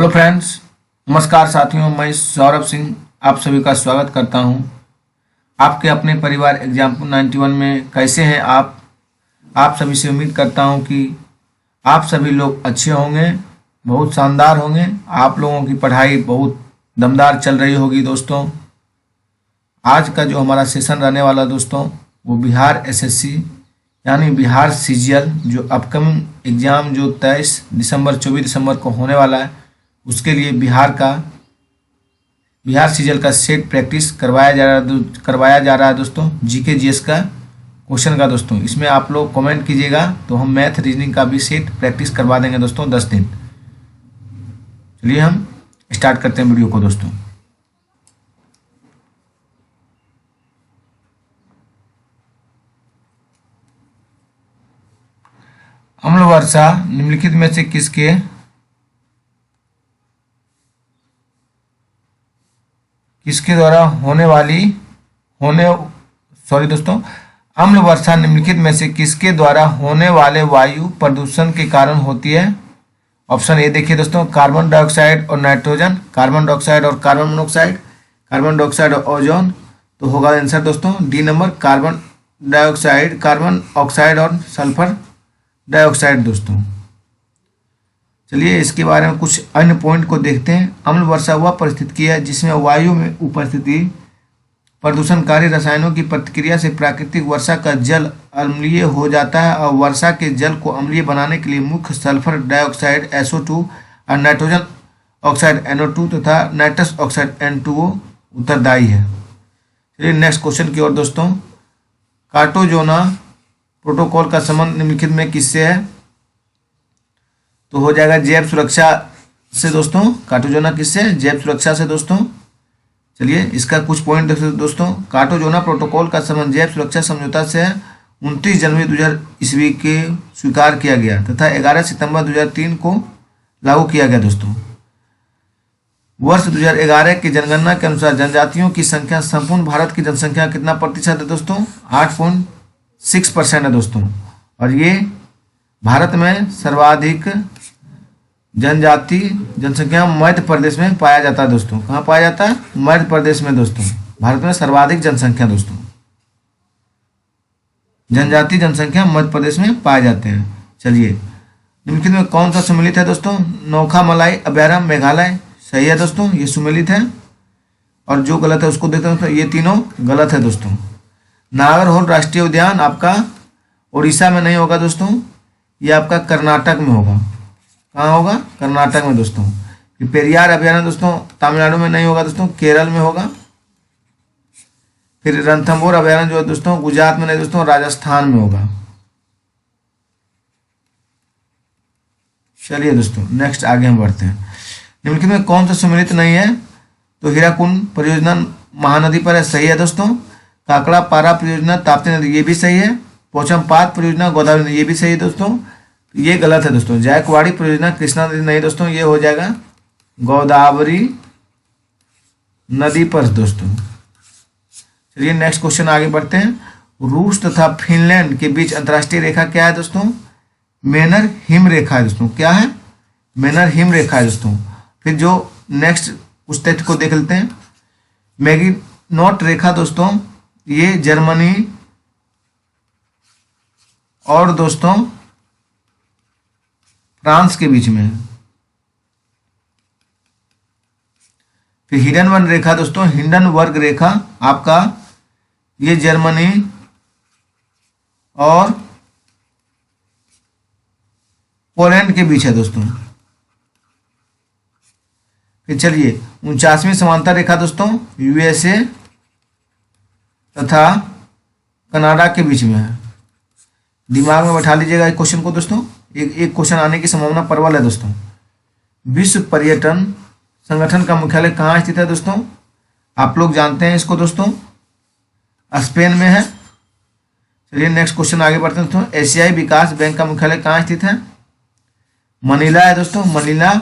Hello friends, नमस्कार साथियों। मैं सौरभ सिंह आप सभी का स्वागत करता हूं। आपके अपने परिवार एग्जाम्पल 91 में कैसे हैं आप सभी से उम्मीद करता हूं कि आप सभी लोग अच्छे होंगे, बहुत शानदार होंगे। आप लोगों की पढ़ाई बहुत दमदार चल रही होगी। दोस्तों, आज का जो हमारा सेशन रहने वाला दोस्तों वो बिहार एसएससी यानी बिहार सीजीएल जो अपकमिंग एग्ज़ाम जो 23 दिसंबर 24 दिसंबर को होने वाला है, उसके लिए बिहार सीजीएल का सेट प्रैक्टिस करवाया जा रहा है दोस्तों। जीके जीएस का क्वेश्चन का दोस्तों इसमें आप लोग कमेंट कीजिएगा तो हम मैथ रीजनिंग का भी सेट प्रैक्टिस करवा देंगे दोस्तों 10 दिन। चलिए हम स्टार्ट करते हैं वीडियो को दोस्तों। अम्ल वर्षा निम्नलिखित में से किसके द्वारा अम्ल वर्षा निम्नलिखित में से किसके द्वारा होने वाले वायु प्रदूषण के कारण होती है? ऑप्शन ए देखिए दोस्तों, कार्बन डाइऑक्साइड और नाइट्रोजन, कार्बन डाइऑक्साइड और कार्बन मोनोऑक्साइड, कार्बन डाइऑक्साइड और ओजोन। तो होगा आंसर दोस्तों D number, carbon dioxide, carbon oxide और सल्फर डाइऑक्साइड दोस्तों। चलिए इसके बारे में कुछ अन्य पॉइंट को देखते हैं। अम्ल वर्षा वह परिस्थिति है जिसमें वायु में उपस्थिति प्रदूषणकारी रसायनों की प्रतिक्रिया से प्राकृतिक वर्षा का जल अम्लीय हो जाता है और वर्षा के जल को अम्लीय बनाने के लिए मुख्य सल्फर डाइऑक्साइड SO2 और नाइट्रोजन ऑक्साइड NO2 तथा नाइट्रस ऑक्साइड N2O उत्तरदायी है। चलिए नेक्स्ट क्वेश्चन की ओर दोस्तों। कार्टाजोना प्रोटोकॉल का संबंध निम्नलिखित में किससे है? तो हो जाएगा जैव सुरक्षा से दोस्तों। कार्टाजोना किससे? जैव सुरक्षा से दोस्तों। चलिए इसका कुछ पॉइंट दोस्तों। कार्टाजोना प्रोटोकॉल का संबंध जैव सुरक्षा समझौता से 29 जनवरी 2000 ईस्वी के स्वीकार किया गया तथा 11 सितंबर 2003 को लागू किया गया दोस्तों। वर्ष 2011 की जनगणना के अनुसार जनजातियों की संख्या संपूर्ण भारत की जनसंख्या कितना प्रतिशत है दोस्तों? 8.6% है दोस्तों। और ये भारत में सर्वाधिक जनजाति जनसंख्या मध्य प्रदेश में पाया जाता है दोस्तों। कहाँ पाया जाता है? मध्य प्रदेश में दोस्तों। भारत में सर्वाधिक जनसंख्या दोस्तों, जनजाति जनसंख्या मध्य प्रदेश में पाए जाते हैं। चलिए निम्नलिखित में कौन सा सुमेलित है दोस्तों? नौखामलाई अभयारण्य मेघालय सही है दोस्तों, ये सुमेलित है। और जो गलत है उसको देखते हैं दोस्तों, ये तीनों गलत है दोस्तों। नागरहोल राष्ट्रीय उद्यान आपका उड़ीसा में नहीं होगा दोस्तों, ये आपका कर्नाटक में होगा। कहाँ होगा? कर्नाटक में दोस्तों। पेरियार अभयारण्य दोस्तों तमिलनाडु में नहीं होगा दोस्तों, केरल में होगा। फिर रणथंभौर अभयारण्य जो है दोस्तों गुजरात में नहीं दोस्तों, राजस्थान में होगा। चलिए दोस्तों नेक्स्ट आगे हम बढ़ते हैं। निम्नलिखित में कौन सा सम्मिलित नहीं है? तो हीराकुंड परियोजना महानदी पर है, सही है दोस्तों। काकड़ा पारा परियोजना ताप्ती नदी, ये भी सही है। पोचमपात परियोजना गोदावरी नदी, ये भी सही है दोस्तों। ये गलत है दोस्तों। जायकवाड़ी परियोजना कृष्णा नदी नहीं दोस्तों, ये हो जाएगा गोदावरी नदी पर दोस्तों। चलिए नेक्स्ट क्वेश्चन आगे बढ़ते हैं। रूस तथा फिनलैंड के बीच अंतर्राष्ट्रीय रेखा क्या है दोस्तों? मेनर हिम रेखा है दोस्तों। क्या है? मेनर हिम रेखा है दोस्तों। फिर जो नेक्स्ट उस तथ्य को देख लेते हैं। मैगिनोट रेखा दोस्तों ये जर्मनी और दोस्तों फ्रांस के बीच में है। फिर हिंडनबर्ग रेखा दोस्तों, हिंडनबर्ग रेखा आपका ये जर्मनी और पोलैंड के बीच है दोस्तों। फिर चलिए 49वीं समांतर रेखा दोस्तों USA तथा कनाडा के बीच में है। दिमाग में बैठा लीजिएगा इस क्वेश्चन को दोस्तों, एक क्वेश्चन आने की संभावना प्रबल है दोस्तों। विश्व पर्यटन संगठन का मुख्यालय कहाँ स्थित है दोस्तों? आप लोग जानते हैं इसको दोस्तों, स्पेन में है। चलिए नेक्स्ट क्वेश्चन आगे बढ़ते हैं दोस्तों। एशियाई विकास बैंक का मुख्यालय कहाँ स्थित है? मनीला है दोस्तों, मनीला।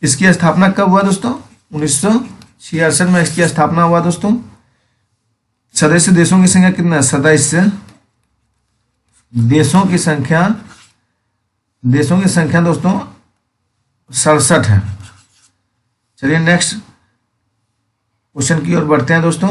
इसकी स्थापना कब हुआ दोस्तों? 1966 में इसकी स्थापना हुआ दोस्तों। सदस्य देशों की संख्या कितना है? सदस्य देशों की संख्या दोस्तों 67 है। चलिए नेक्स्ट क्वेश्चन की ओर बढ़ते हैं दोस्तों।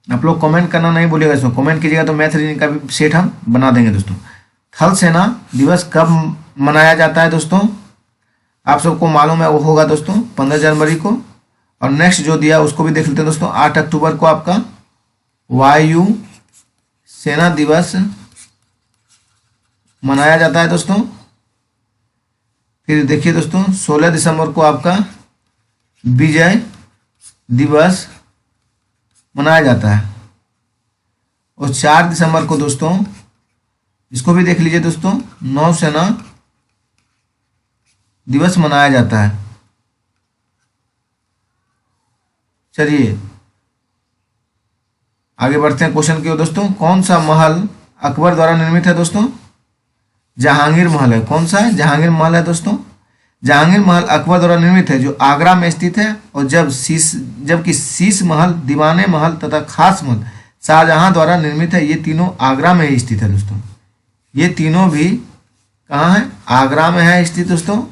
आप लोग कमेंट करना नहीं भूलिएगा, इसमें कमेंट कीजिएगा तो मैथ रीजनिंग का भी सेट हम बना देंगे दोस्तों। थल सेना दिवस कब मनाया जाता है दोस्तों? आप सबको मालूम है वो होगा दोस्तों 15 जनवरी को। और नेक्स्ट जो दिया उसको भी देख लेते हैं दोस्तों। 8 अक्टूबर को आपका वायु सेना दिवस मनाया जाता है दोस्तों। फिर देखिए दोस्तों 16 दिसंबर को आपका विजय दिवस मनाया जाता है। और 4 दिसंबर को दोस्तों इसको भी देख लीजिए दोस्तों, नौसेना दिवस मनाया जाता है। चलिए आगे बढ़ते हैं क्वेश्चन की ओर दोस्तों। कौन सा महल अकबर द्वारा निर्मित है दोस्तों? जहांगीर महल है। कौन सा है? जहांगीर महल है दोस्तों। जहांगीर महल अकबर द्वारा निर्मित है जो आगरा में स्थित है। और जबकि शीश महल, दीवाने महल तथा खास महल शाहजहां द्वारा निर्मित है। ये तीनों आगरा में ही स्थित है दोस्तों। ये तीनों भी कहाँ है? आगरा में है स्थित दोस्तों।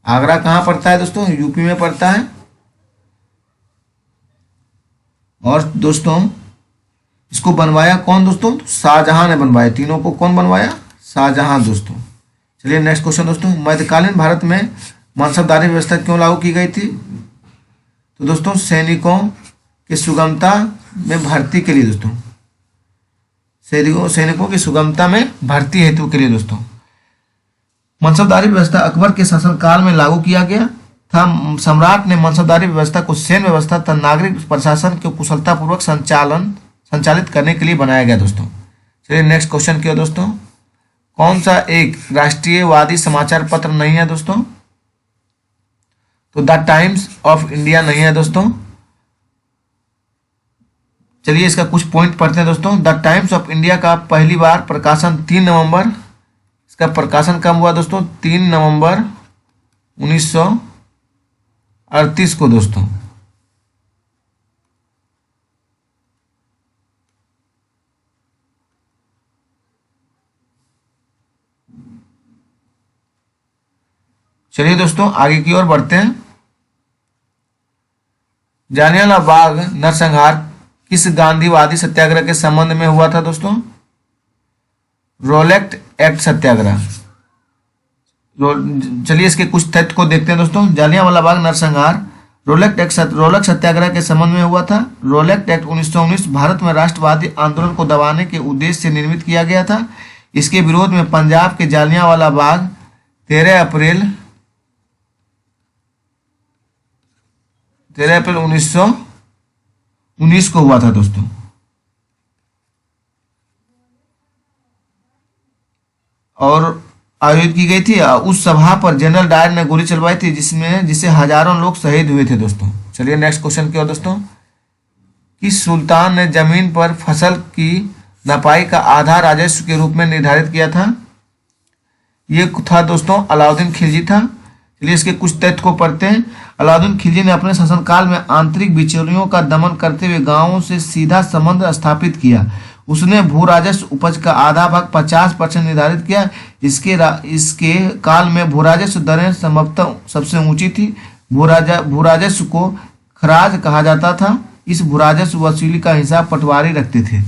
आगरा कहाँ पड़ता है दोस्तों? यूपी में पड़ता है। और दोस्तों इसको बनवाया कौन दोस्तों? शाहजहां ने बनवाया। तीनों को कौन बनवाया? शाहजहां दोस्तों। चलिए नेक्स्ट क्वेश्चन दोस्तों। मध्यकालीन भारत में मनसबदारी व्यवस्था क्यों लागू की गई थी? तो दोस्तों सैनिकों की सुगमता में भर्ती के लिए दोस्तों, सैनिकों की सुगमता में भर्ती हेतु के लिए दोस्तों मनसबदारी व्यवस्था अकबर के शासनकाल में लागू किया गया था। सम्राट ने मनसबदारी व्यवस्था को सैन्य व्यवस्था तथा नागरिक प्रशासन को कुशलतापूर्वक संचालित करने के लिए बनाया गया दोस्तों। चलिए नेक्स्ट क्वेश्चन किया दोस्तों। कौन सा एक राष्ट्रीयवादी समाचार पत्र नहीं है दोस्तों? तो द टाइम्स ऑफ इंडिया नहीं है दोस्तों। चलिए इसका कुछ पॉइंट पढ़ते हैं दोस्तों। द टाइम्स ऑफ इंडिया का पहली बार प्रकाशन 3 नवंबर, इसका प्रकाशन कब हुआ दोस्तों? 3 नवंबर 1938 को दोस्तों। चलिए दोस्तों आगे की ओर बढ़ते हैं। जालियांवाला बाग नरसंहार किस गांधीवादी सत्याग्रह के संबंध में हुआ था दोस्तों? रोलेक्ट एक्ट सत्याग्रह। चलिए इसके कुछ तथ्य को देखते हैं दोस्तों। जालियांवाला बाग नरसंहार रोलेक्ट सत्याग्रह के संबंध में हुआ था। रोलेक्ट एक्ट 1919 भारत में राष्ट्रवादी आंदोलन को दबाने के उद्देश्य से निर्मित किया गया था। इसके विरोध में पंजाब के जालियांवाला बाग 13 अप्रैल 1919 को हुआ था दोस्तों। और आयोजित की गई थी। उस सभा पर जनरल डायर ने गोली चलवाई थी जिससे हजारों लोग शहीद हुए थे दोस्तों। चलिए नेक्स्ट क्वेश्चन की ओर दोस्तों। किस सुल्तान ने जमीन पर फसल की नपाई का आधा राजस्व के रूप में निर्धारित किया था? ये था दोस्तों अलाउद्दीन खिलजी था। चलिए इसके कुछ तथ्य को पढ़ते हैं। अलाउद्दीन खिलजी ने अपने शासनकाल में आंतरिक बिचौलियों का दमन करते हुए गांवों से सीधा संबंध स्थापित किया। उसने भू राजस्व उपज का आधा भाग 50% निर्धारित किया। इसके काल में भू राजस्व दरें संभवतः सबसे ऊंची थी। भू राजस्व को खराज कहा जाता था। इस भू राजस्व वसूली का हिसाब पटवारी रखते थे।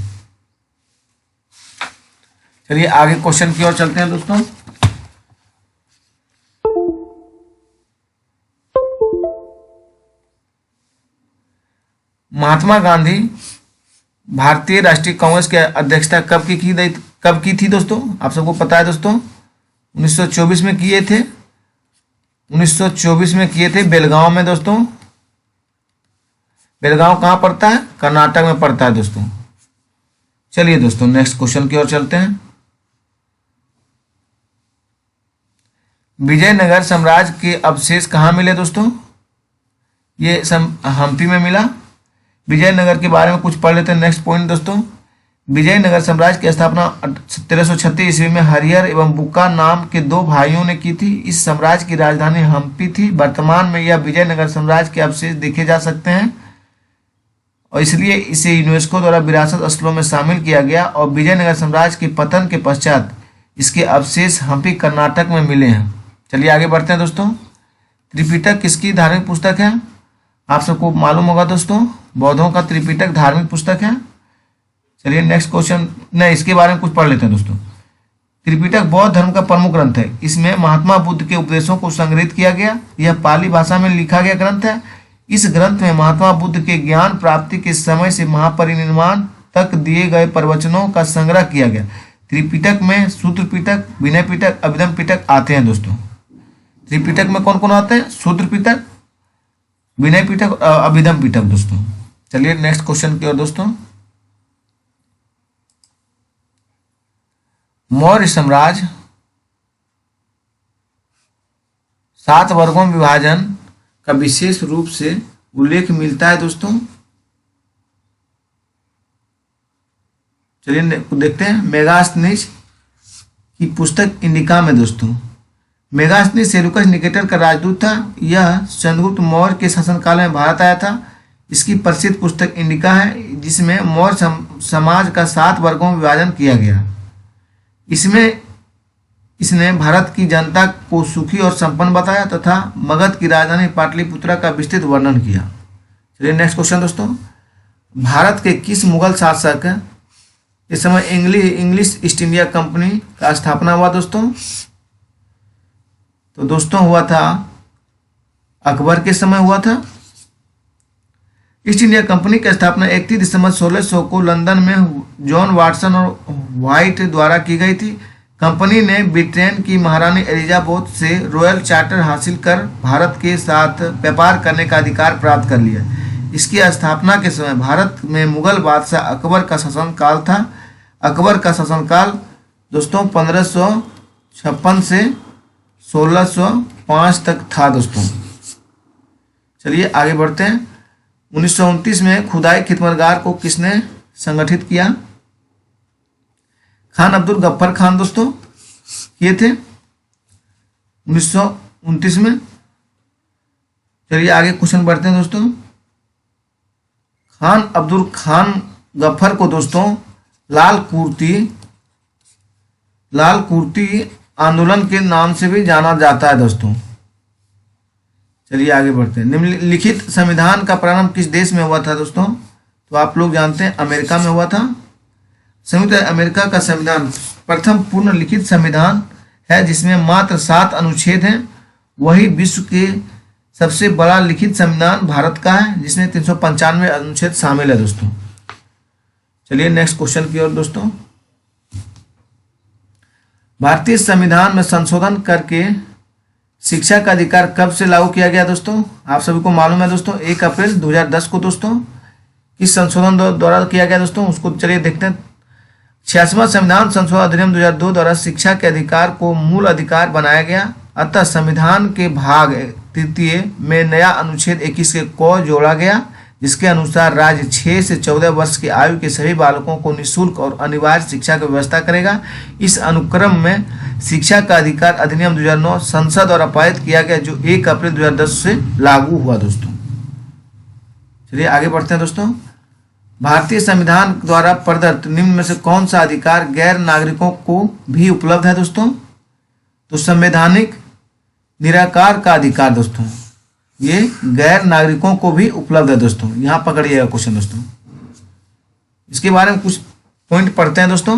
चलिए आगे क्वेश्चन की ओर चलते हैं दोस्तों। महात्मा गांधी भारतीय राष्ट्रीय कांग्रेस की अध्यक्षता कब की थी दोस्तों? आप सबको पता है दोस्तों 1924 में किए थे। 1924 में किए थे बेलगांव में दोस्तों। बेलगांव कहाँ पड़ता है? कर्नाटक में पड़ता है दोस्तों। चलिए दोस्तों नेक्स्ट क्वेश्चन की ओर चलते हैं। विजयनगर साम्राज्य के अवशेष कहाँ मिले दोस्तों? ये हम्पी में मिला। विजयनगर के बारे में कुछ पढ़ लेते हैं। नेक्स्ट पॉइंट दोस्तों। विजयनगर साम्राज्य की स्थापना 1336 ईस्वी में हरिहर एवं बुक्का नाम के 2 भाइयों ने की थी। इस साम्राज्य की राजधानी हम्पी थी। वर्तमान में यह विजयनगर साम्राज्य के अवशेष देखे जा सकते हैं। और इसलिए इसे यूनेस्को द्वारा विरासत स्थलों में शामिल किया गया। और विजयनगर साम्राज्य के पतन के पश्चात इसके अवशेष हम्पी कर्नाटक में मिले हैं। चलिए आगे बढ़ते हैं दोस्तों। त्रिपिटक किसकी धार्मिक पुस्तक है? आप सबको मालूम होगा दोस्तों, बौद्धों का त्रिपिटक धार्मिक पुस्तक है। चलिए नेक्स्ट क्वेश्चन, नहीं इसके बारे में कुछ पढ़ लेते हैं दोस्तों। त्रिपिटक बौद्ध धर्म का प्रमुख ग्रंथ है। इसमें महात्मा बुद्ध के उपदेशों को संग्रहित किया गया। यह पाली भाषा में लिखा गया ग्रंथ है। इस ग्रंथ में महात्मा बुद्ध के ज्ञान प्राप्ति के समय से महापरिनिर्वाण तक दिए गए प्रवचनों का संग्रह किया गया। त्रिपिटक में सूत्र पिटक, विनय पिटक, अभिधम पिटक आते हैं दोस्तों। त्रिपिटक में कौन कौन आते हैं? सूत्र पिटक, विनय पिटक और अभिधम पिटक दोस्तों। चलिए नेक्स्ट क्वेश्चन की ओर दोस्तों। मौर्य साम्राज्य 7 वर्गों में विभाजन का विशेष रूप से उल्लेख मिलता है दोस्तों। चलिए देखते हैं। मेगास्थनीज की पुस्तक इंडिका में दोस्तों, मेगास्थनीज सेल्यूकस निकेटर का राजदूत था। यह चंद्रगुप्त मौर्य के शासनकाल में भारत आया था। इसकी प्रसिद्ध पुस्तक इंडिका है, जिसमें मौर्य समाज का 7 वर्गों में विभाजन किया गया। इसमें इसने भारत की जनता को सुखी और संपन्न बताया तथा मगध की राजधानी पाटलिपुत्रा का विस्तृत वर्णन किया। चलिए नेक्स्ट क्वेश्चन दोस्तों। भारत के किस मुगल शासक इस समय इंग्लिश ईस्ट इंडिया कंपनी का स्थापना हुआ दोस्तों? तो दोस्तों हुआ था अकबर के समय हुआ था। ईस्ट इंडिया कंपनी की स्थापना 31 दिसंबर 1600 को लंदन में जॉन वाटसन और व्हाइट द्वारा की गई थी। कंपनी ने ब्रिटेन की महारानी एलिजाबेथ से रॉयल चार्टर हासिल कर भारत के साथ व्यापार करने का अधिकार प्राप्त कर लिया। इसकी स्थापना के समय भारत में मुगल बादशाह अकबर का शासनकाल था। अकबर का शासनकाल दोस्तों 1556 से 1605 तक था दोस्तों। चलिए आगे बढ़ते हैं। 1929 में खुदाई खिदमतगार को किसने संगठित किया? खान अब्दुल गफ्फर खान दोस्तों किए थे 1929 में। चलिए आगे क्वेश्चन बढ़ते हैं दोस्तों। खान अब्दुल खान गफ्फर को दोस्तों लाल कुर्ती आंदोलन के नाम से भी जाना जाता है दोस्तों। चलिए आगे बढ़ते हैं। निम्नलिखित संविधान का प्रारंभ किस देश में हुआ था दोस्तों? तो आप लोग जानते हैं अमेरिका में हुआ था। संयुक्त अमेरिका का संविधान प्रथम पूर्ण लिखित संविधान है, जिसमें मात्र 7 अनुच्छेद हैं। वही विश्व के सबसे बड़ा लिखित संविधान भारत का है, जिसमें 395 अनुच्छेद शामिल है दोस्तों। चलिए नेक्स्ट क्वेश्चन की ओर दोस्तों। भारतीय संविधान में संशोधन करके शिक्षा का अधिकार कब से लागू किया गया दोस्तों? आप सभी को मालूम है दोस्तों 1 अप्रैल 2010 को दोस्तों। किस संशोधन द्वारा किया गया दोस्तों उसको चलिए देखते हैं। 86वां संविधान संशोधन अधिनियम 2002 द्वारा शिक्षा के अधिकार को मूल अधिकार बनाया गया। अतः संविधान के भाग 3 में नया अनुच्छेद 21 के को जोड़ा गया, जिसके अनुसार राज्य 6 से 14 वर्ष की आयु के सभी बालकों को निःशुल्क और अनिवार्य शिक्षा की व्यवस्था करेगा। इस अनुक्रम में शिक्षा का अधिकार अधिनियम 2009 संसद द्वारा पारित किया गया, जो 1 अप्रैल 2010 से लागू हुआ दोस्तों। चलिए आगे बढ़ते हैं दोस्तों। भारतीय संविधान द्वारा प्रदत्त निम्न में से कौन सा अधिकार गैर नागरिकों को भी उपलब्ध है दोस्तों? तो संवैधानिक निराकार का अधिकार दोस्तों, ये गैर नागरिकों को भी उपलब्ध है दोस्तों। यहाँ पकड़िएगा क्वेश्चन दोस्तों। इसके बारे में कुछ पॉइंट पढ़ते हैं दोस्तों।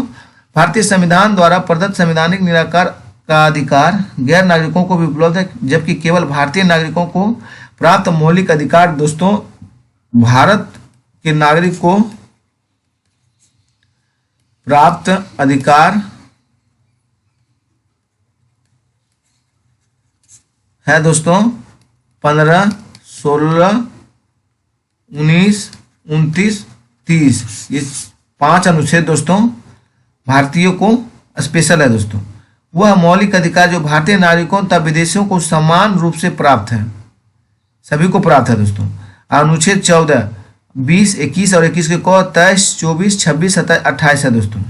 भारतीय संविधान द्वारा प्रदत्त संवैधानिक निराकार का अधिकार गैर नागरिकों को भी उपलब्ध है, जबकि केवल भारतीय नागरिकों को प्राप्त मौलिक अधिकार दोस्तों भारत के नागरिक को प्राप्त अधिकार है दोस्तों 15, 16, 19, 29, 30। ये 5 अनुच्छेद दोस्तों भारतीयों को स्पेशल है दोस्तों। वह मौलिक अधिकार जो भारतीय नागरिकों तथा विदेशियों को समान रूप से प्राप्त है, सभी को प्राप्त है दोस्तों। अनुच्छेद 14, 20, 21 और 21 के को 23, 24, 26, 27, 28 है दोस्तों।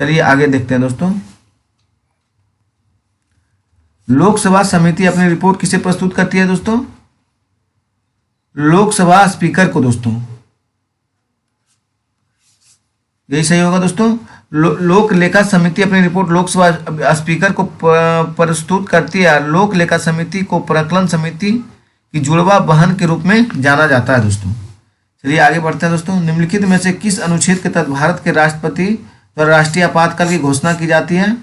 चलिए आगे देखते हैं दोस्तों। लोकसभा समिति अपनी रिपोर्ट किसे प्रस्तुत करती है दोस्तों? लोकसभा स्पीकर को दोस्तों। यही सही होगा दोस्तों। लोक लेखा समिति अपनी रिपोर्ट लोकसभा स्पीकर को प्रस्तुत करती है। लोक लेखा समिति को प्राक्कलन समिति की जुड़वा बहन के रूप में जाना जाता है दोस्तों। चलिए आगे बढ़ते हैं दोस्तों। निम्नलिखित में से किस अनुच्छेद के तहत भारत के राष्ट्रपति द्वारा राष्ट्रीय आपातकाल की घोषणा की जाती है?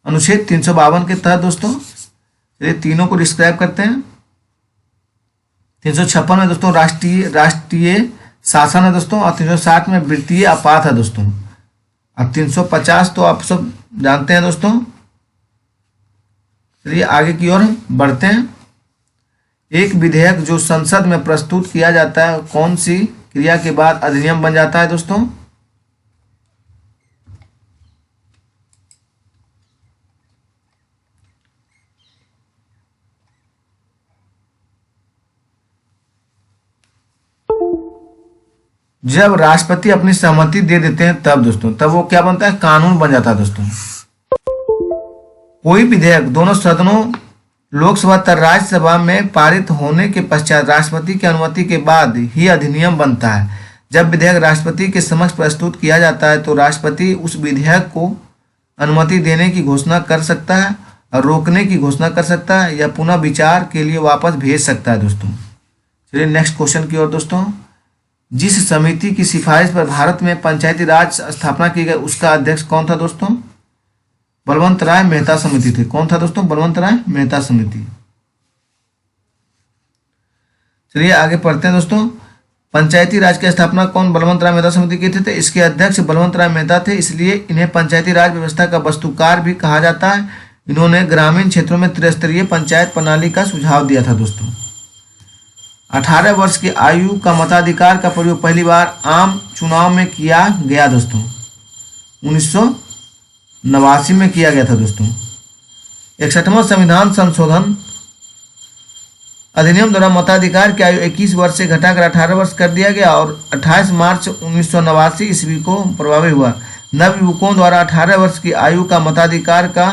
अनुच्छेद 352 के तहत दोस्तों। चलिए तीनों को डिस्क्राइब करते हैं। 356 में दोस्तों राष्ट्रीय शासन है दोस्तों, और 360 में वित्तीय आपात है दोस्तों। अब 350 तो आप सब जानते हैं दोस्तों। चलिए आगे की ओर बढ़ते हैं। एक विधेयक जो संसद में प्रस्तुत किया जाता है कौन सी क्रिया के बाद अधिनियम बन जाता है दोस्तों? जब राष्ट्रपति अपनी सहमति दे देते हैं तब दोस्तों, तब वो क्या बनता है? कानून बन जाता है दोस्तों। कोई विधेयक दोनों सदनों लोकसभा तथा राज्यसभा में पारित होने के पश्चात राष्ट्रपति की अनुमति के बाद ही अधिनियम बनता है। जब विधेयक राष्ट्रपति के समक्ष प्रस्तुत किया जाता है तो राष्ट्रपति उस विधेयक को अनुमति देने की घोषणा कर सकता है और रोकने की घोषणा कर सकता है या पुनः विचार के लिए वापस भेज सकता है दोस्तों। चलिए नेक्स्ट क्वेश्चन की ओर दोस्तों। जिस समिति की सिफारिश पर भारत में पंचायती राज स्थापना की गई उसका अध्यक्ष कौन था दोस्तों? बलवंत राय मेहता समिति थी। कौन था दोस्तों? बलवंत राय मेहता समिति। चलिए आगे पढ़ते हैं दोस्तों। पंचायती राज की स्थापना कौन बलवंत राय मेहता समिति की थे? इसके अध्यक्ष बलवंत राय मेहता थे, इसलिए इन्हें पंचायती राज व्यवस्था का वस्तुकार भी कहा जाता है। इन्होंने ग्रामीण क्षेत्रों में त्रिस्तरीय पंचायत प्रणाली का सुझाव दिया था दोस्तों। 18 वर्ष की आयु का मताधिकार का प्रयोग पहली बार आम चुनाव में किया गया दोस्तों। 1989 में किया गया था दोस्तों। 61वां संविधान संशोधन अधिनियम द्वारा मताधिकार की आयु 21 वर्ष से घटाकर 18 वर्ष कर दिया गया और 28 मार्च 1989 ईस्वी को प्रभावी हुआ। नवयुवकों द्वारा 18 वर्ष की आयु का मताधिकार का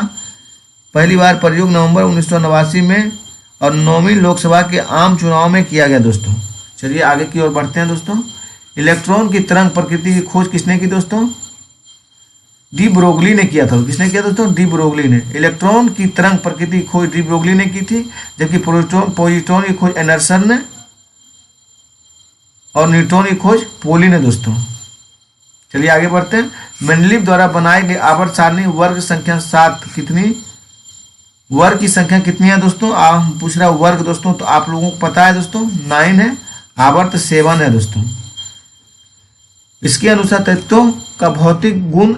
पहली बार प्रयोग नवंबर 1989 में और 9वीं लोकसभा के आम चुनाव में किया गया दोस्तों। चलिए आगे की ओर बढ़ते हैं दोस्तों। इलेक्ट्रॉन की तरंग प्रकृति की खोज किसने की दोस्तों? डी ब्रोगली ने किया था। किसने किया दोस्तों? डी ब्रोगली ने। इलेक्ट्रॉन की तरंग प्रकृति की खोज डी ब्रोगली ने की थी, जबकि पॉजिट्रॉन की खोज एंडरसन ने और न्यूट्रॉन की खोज पोली ने दोस्तों। चलिए आगे बढ़ते हैं। मेंडलीव द्वारा बनाए गए आवर्त सारणी वर्ग संख्या 7 कितनी? वर्ग की संख्या कितनी है दोस्तों? पूछ रहा वर्ग दोस्तों, तो आप लोगों को पता है दोस्तों 9 है, आवर्त 7 है दोस्तों। इसके अनुसार तत्वों का भौतिक गुण,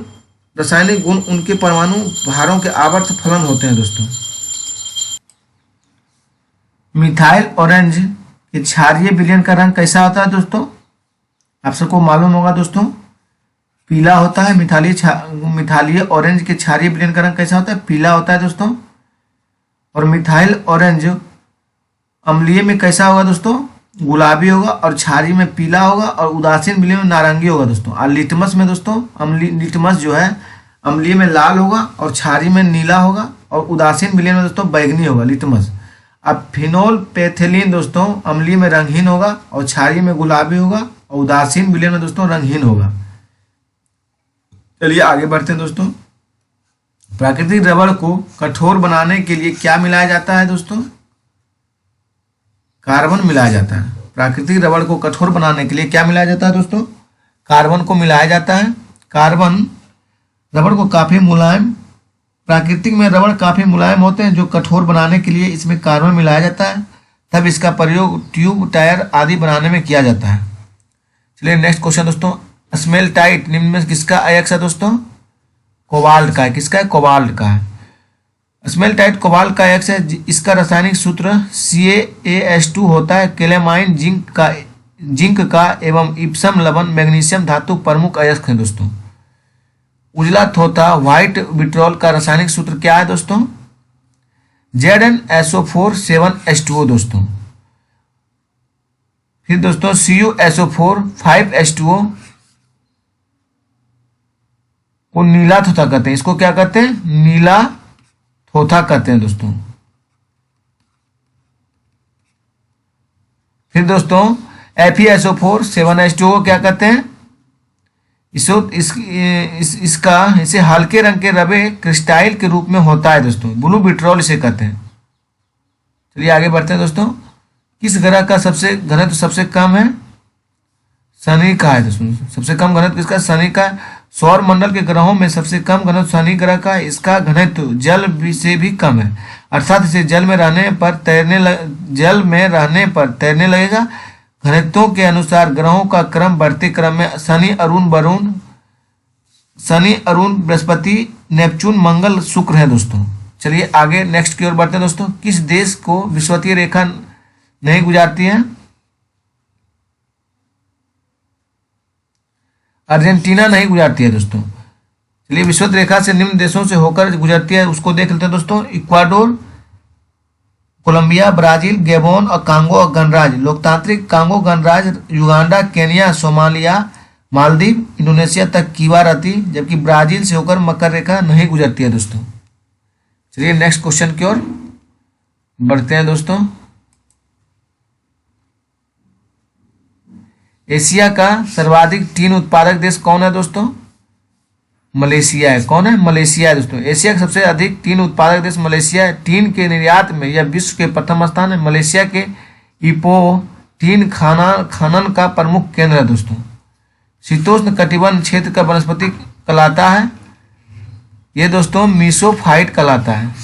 रासायनिक गुण उनके परमाणु भारों के आवर्त फलन होते हैं दोस्तों। मिथाइल ऑरेंज के क्षारीय विलयन का रंग कैसा होता है दोस्तों? आप सबको मालूम होगा दोस्तों, पीला होता है। मिथाइल ऑरेंज के क्षारीय विलयन का रंग कैसा होता है? पीला होता है दोस्तों। और मिथाइल ऑरेंज अम्लीय में कैसा होगा दोस्तों? गुलाबी होगा। और क्षारीय में पीला होगा और उदासीन विलयन में नारंगी होगा दोस्तों। और लिटमस में दोस्तों लिटमस जो है अम्लीय में लाल होगा और क्षारीय में नीला होगा और उदासीन विलयन में दोस्तों बैगनी होगा लिटमस। अब फिनोल पैथिलीन दोस्तों अम्लीय में रंगहीन होगा और क्षारीय में गुलाबी होगा और उदासीन विलयन में दोस्तों रंगहीन होगा। चलिए आगे बढ़ते हैं दोस्तों। प्राकृतिक रबड़ को कठोर बनाने के लिए क्या मिलाया जाता है दोस्तों? कार्बन मिलाया जाता है। प्राकृतिक रबड़ को कठोर बनाने के लिए क्या मिलाया जाता है दोस्तों? कार्बन को मिलाया जाता है। कार्बन रबड़ को काफी मुलायम, प्राकृतिक में रबड़ काफी मुलायम होते हैं जो कठोर बनाने के लिए इसमें कार्बन मिलाया जाता है। तब इसका प्रयोग ट्यूब, टायर आदि बनाने में किया जाता है। चलिए नेक्स्ट क्वेश्चन दोस्तों। स्मेल्टाइट निम्न में किसका अयस्क है दोस्तों? कोबाल्ट का है। किसका है? कोबाल्ट का है। स्मेल्टाइट कोबाल्ट का अयस्क है। इसका रासायनिक सूत्र CaAs2 होता है। कैलेमाइन जिंक का एवं इप्सम लवण मैग्नीशियम धातु प्रमुख अयस्क है दोस्तों। उजला थोथा व्हाइट विट्रॉल का रासायनिक सूत्र क्या है दोस्तों? ZnSO4 7H2O दोस्तों। फिर दोस्तों CuSO4 5H2O को नीला थोथा कहते हैं। इसको क्या कहते हैं? नीला थोथा कहते हैं दोस्तों। फिर दोस्तों FeSO4 7H2O क्या कहते हैं? इसे हल्के रंग के रवे क्रिस्टाइल के रूप में होता है दोस्तों, ब्लू विट्रोल इसे कहते हैं। चलिए आगे बढ़ते हैं दोस्तों। किस ग्रह का सबसे घनत्व सबसे कम है? शनि का है दोस्तों। सबसे कम घनत्व किसका? शनि का। सौर मंडल के ग्रहों में सबसे कम घनत्व शनि ग्रह का। इसका घनत्व जल से भी कम है, अर्थात इसे जल में रहने पर तैरने लगेगा। घनत्वों के अनुसार ग्रहों का क्रम बढ़ते क्रम में शनि, अरुण, बृहस्पति, नेपच्यून, मंगल, शुक्र है दोस्तों। चलिए आगे नेक्स्ट की ओर बढ़ते हैं दोस्तों। किस देश को विषुवतीय रेखा नहीं गुजरती है? अर्जेंटीना नहीं गुजरती है दोस्तों। चलिए विषुवत रेखा से निम्न देशों से होकर गुजरती है, उसको देख लेते हैं दोस्तों। इक्वाडोर, कोलंबिया, ब्राजील, गैबोन और कांगो गणराज्य। लोकतांत्रिक कांगो गणराज्य Uganda, Kenya, Somalia, Maldives, Indonesia तक कीवा रहती, जबकि ब्राजील से होकर मकर रेखा नहीं गुजरती है दोस्तों। चलिए नेक्स्ट क्वेश्चन की ओर बढ़ते हैं दोस्तों। एशिया का सर्वाधिक टीन उत्पादक देश कौन है दोस्तों? मलेशिया है। कौन है? मलेशिया है दोस्तों। एशिया का सबसे अधिक टीन उत्पादक देश मलेशिया है। टीन के निर्यात में यह विश्व के प्रथम स्थान है। मलेशिया के इपो टीन खनन का प्रमुख केंद्र है दोस्तों। शीतोष्ण कटिबंध क्षेत्र का वनस्पति कहलाता है, ये दोस्तों मीसोफाइट कहलाता है।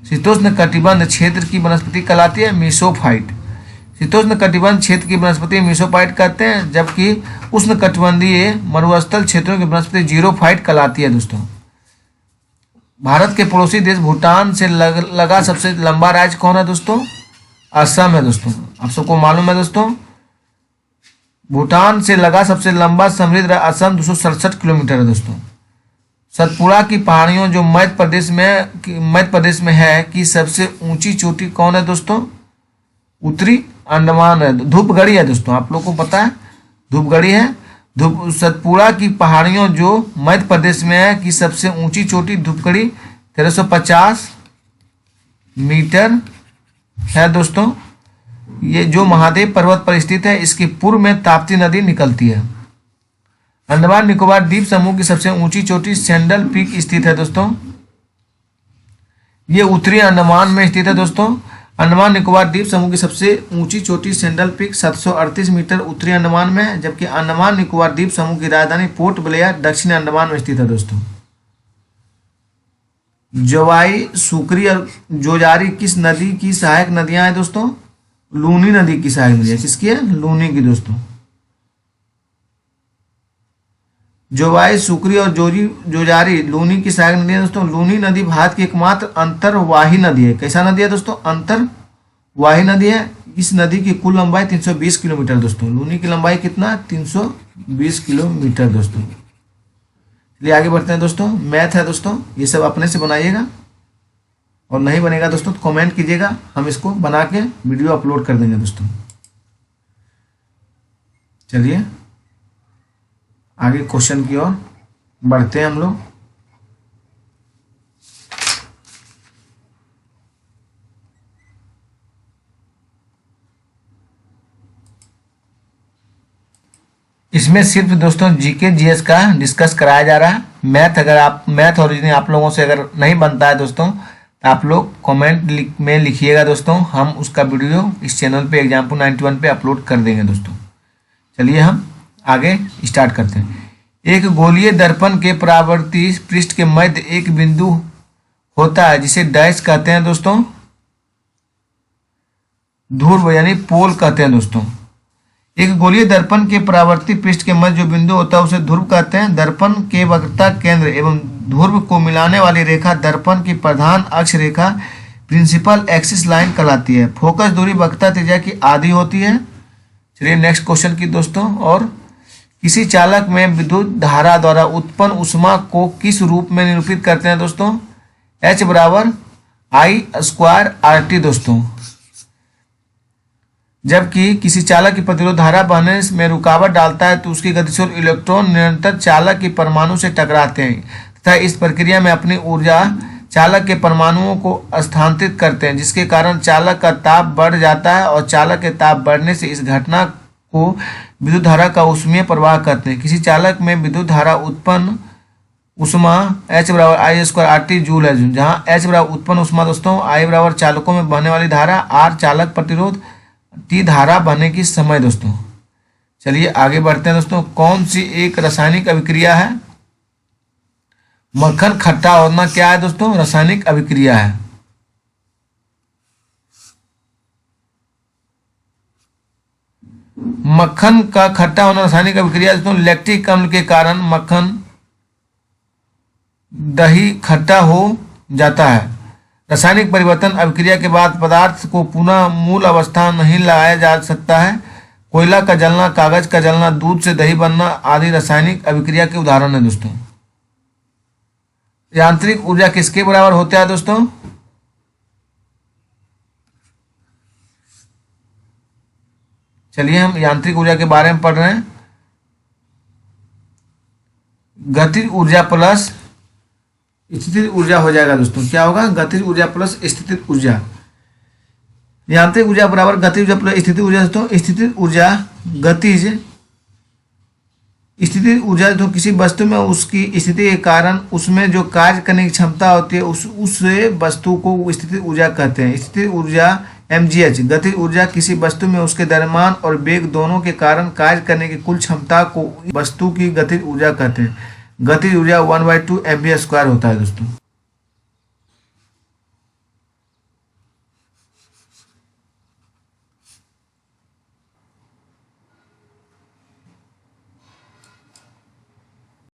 शीतोष्ण कटिबंध क्षेत्र की वनस्पति कहलाती है मीसोफाइट। शीतोष्ण कटिबंध क्षेत्र की वनस्पति मीसोफाइट कहते हैं, जबकि उष्ण कटिबंधीय मरुस्थल क्षेत्रों की वनस्पति जीरोफाइट कहलाती है दोस्तों। भारत के पड़ोसी देश भूटान से लगा सबसे लंबा राज्य कौन है दोस्तों? असम है दोस्तों। आप सबको मालूम है दोस्तों, भूटान से लगा सबसे लंबा समृद्ध असम 267 किलोमीटर है दोस्तों। सतपुड़ा की पहाड़ियों जो मध्य प्रदेश में है कि सबसे ऊंची चोटी कौन है दोस्तों? उत्तरी अंडमान है, धूपगढ़ी है दोस्तों। आप लोगों को पता है धूपगढ़ी है। सतपुड़ा की पहाड़ियों जो मध्य प्रदेश में है कि सबसे ऊंची चोटी धूपगढ़ी 1350 मीटर है दोस्तों। ये जो महादेव पर्वत पर स्थित है, इसके पूर्व में ताप्ती नदी निकलती है। अंडमान निकोबार द्वीप समूह की सबसे ऊंची चोटी सैंडल पीक स्थित है दोस्तों। ये उत्तरी अंडमान में स्थित है दोस्तों। अंडमान निकोबार द्वीप समूह की सबसे ऊंची चोटी सैंडल पीक 738 मीटर उत्तरी अंडमान में है, जबकि अंडमान निकोबार द्वीप समूह की राजधानी पोर्ट ब्लेयर दक्षिण अंडमान में स्थित है दोस्तों। जोवाई, सुकरी और जोजारी किस नदी की सहायक नदियां हैं दोस्तों? लूनी नदी की सहायक नदी है। किसकी है? लूनी की दोस्तों। जोवाई, सुकरी और जोजारी लूनी की सहायक नदी है दोस्तों। लूनी नदी भारत की एकमात्र अंतर्वाही नदी है। कैसा नदी है दोस्तों? अंतर्वाही नदी है। इस नदी की कुल लंबाई 320 किलोमीटर दोस्तों। लूनी की लंबाई कितना? 320 किलोमीटर दोस्तों। चलिए आगे बढ़ते हैं दोस्तों। मैथ है दोस्तों, ये सब अपने से बनाइएगा, और नहीं बनेगा दोस्तों तो कमेंट कीजिएगा, हम इसको बना के वीडियो अपलोड कर देंगे दोस्तों। चलिए आगे क्वेश्चन की ओर बढ़ते हैं हम लोग। इसमें सिर्फ दोस्तों जीके जीएस का डिस्कस कराया जा रहा है। मैथ और रीजनिंग आप लोगों से अगर नहीं बनता है दोस्तों तो आप लोग कमेंट में लिखिएगा दोस्तों, हम उसका वीडियो इस चैनल पे एग्जाम्पल 91 पे अपलोड कर देंगे दोस्तों। चलिए हम आगे स्टार्ट करते हैं। एक गोलीय दर्पण के परावर्ती पृष्ठ के मध्य एक बिंदु होता है जिसे डैश कहते हैं दोस्तों, ध्रुव यानी पोल कहते हैं दोस्तों। एक गोलीय दर्पण के परावर्ती पृष्ठ के मध्य जो बिंदु होता है उसे ध्रुव कहते हैं। दर्पण के वक्रता केंद्र एवं ध्रुव को मिलाने वाली रेखा दर्पण की प्रधान अक्ष रेखा प्रिंसिपल एक्सिस लाइन कहलाती है। फोकस दूरी वक्रता त्रिज्या की आधी होती है। चलिए नेक्स्ट क्वेश्चन की दोस्तों। और किसी चालक में विद्युत धारा द्वारा उत्पन्न ऊष्मा को किस रूप में निरूपित करते हैं दोस्तों? H बराबर I² RT दोस्तों। जबकि किसी चालक की प्रतिरोध धारा बहने में रुकावट डालता है तो उसकी गतिशील इलेक्ट्रॉन निरंतर चालक के परमाणु से टकराते हैं तथा इस प्रक्रिया में अपनी ऊर्जा चालक के परमाणुओं को स्थानांतरित करते हैं, जिसके कारण चालक का ताप बढ़ जाता है और चालक के ताप बढ़ने से इस घटना को विद्युत धारा का ऊष्मीय प्रवाह कहते हैं। किसी चालक में विद्युत धारा उत्पन्न उष्मा H बराबर आई स्क्वायर आर टी जूल है, जहाँ H बराबर उत्पन्न उष्मा दोस्तों, I बराबर चालकों में बहने वाली धारा, R चालक प्रतिरोध, T धारा बहने की समय दोस्तों। चलिए आगे बढ़ते हैं दोस्तों। कौन सी एक रासायनिक अभिक्रिया है? मक्खन खट्टा होना क्या है दोस्तों? रासायनिक अभिक्रिया है। मक्खन का खट्टा होना रासायनिक अभिक्रिया दोस्तों। लैक्टिक अम्ल के कारण मक्खन दही खट्टा हो जाता है। रासायनिक परिवर्तन अभिक्रिया के बाद पदार्थ को पुनः मूल अवस्था नहीं लाया जा सकता है। कोयला का जलना, कागज का जलना, दूध से दही बनना आदि रासायनिक अभिक्रिया के उदाहरण है दोस्तों। यांत्रिक ऊर्जा किसके बराबर होता है दोस्तों? चलिए हम यांत्रिक ऊर्जा के बारे में पढ़ रहे हैं। गतिज ऊर्जा प्लस स्थितिज ऊर्जा हो जाएगा दोस्तों। क्या होगा? गतिज ऊर्जा प्लस स्थितिज ऊर्जा। यांत्रिक ऊर्जा बराबर गतिज ऊर्जा प्लस स्थितिज ऊर्जा दोस्तों। स्थितिज ऊर्जा गतिज, स्थितिज ऊर्जा तो किसी वस्तु में उसकी स्थिति के कारण उसमें जो कार्य करने की क्षमता होती है उस वस्तु को स्थितिज ऊर्जा कहते हैं। स्थितिज ऊर्जा mgh। गतिज ऊर्जा किसी वस्तु में उसके द्रव्यमान और वेग दोनों के कारण कार्य करने की कुल क्षमता को वस्तु की गतिज ऊर्जा कहते हैं। गतिज ऊर्जा 1/2 mv² होता है दोस्तों।